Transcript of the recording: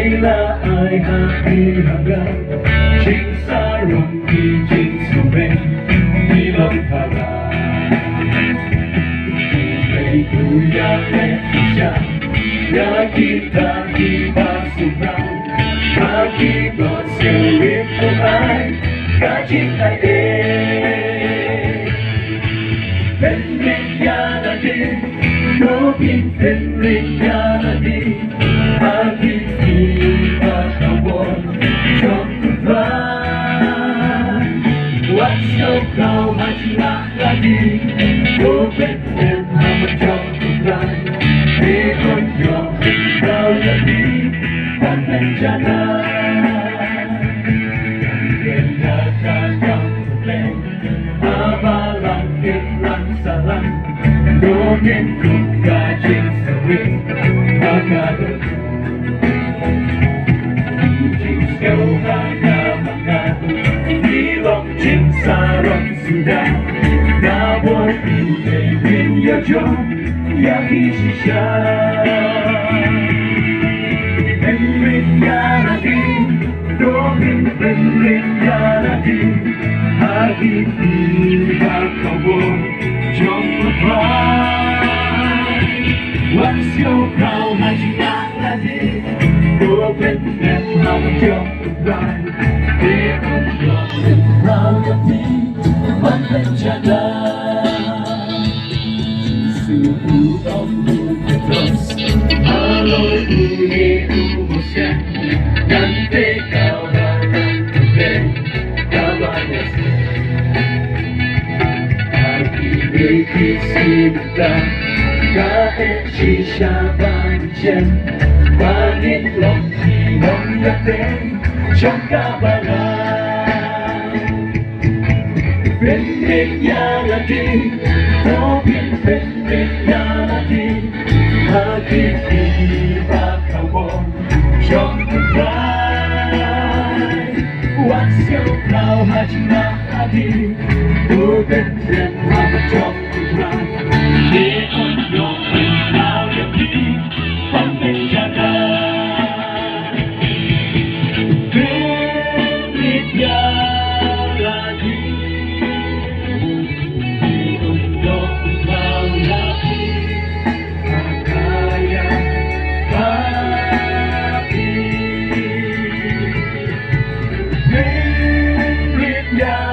Kailan ay aking hanggang Singsarong higit sumeng Bilang harap May kuyak siya Na kita ipasubrang Akibat sirip ko ay Kacintay Penriyanadi Nobing penriyanadi Aking ipagkawon Syokran Wasyo kau hajna lagi Nobing penriyanadi Syokran Ikon yung kau lagi Penjana Dongeng ku kajing sering Magado Jing kau hanya magado Dilong jing sarang sudah Nawon ilay binyajo Yahisisya Penriyanadi Dongeng penriyanadi Hagi ibakawon Wasyo kau hajna lagi Open and love your ride Ikon yung rau yapi Penjana Suhu ombu terus Aloy uni umusya Gante kau harap kube Kawannya Kisibda Kae shisha banchen Bangin long hinong yaten Siyang kabalan Penriyanadi Nobing penriyanadi Hagit ibakawon Siyang kagay Wasyo kau hajna adi Nobing penriyanadi Ikon yung kau yapi Penjana Penriyanadi Ikon yung kau yapi Makaya happy Penriyanadi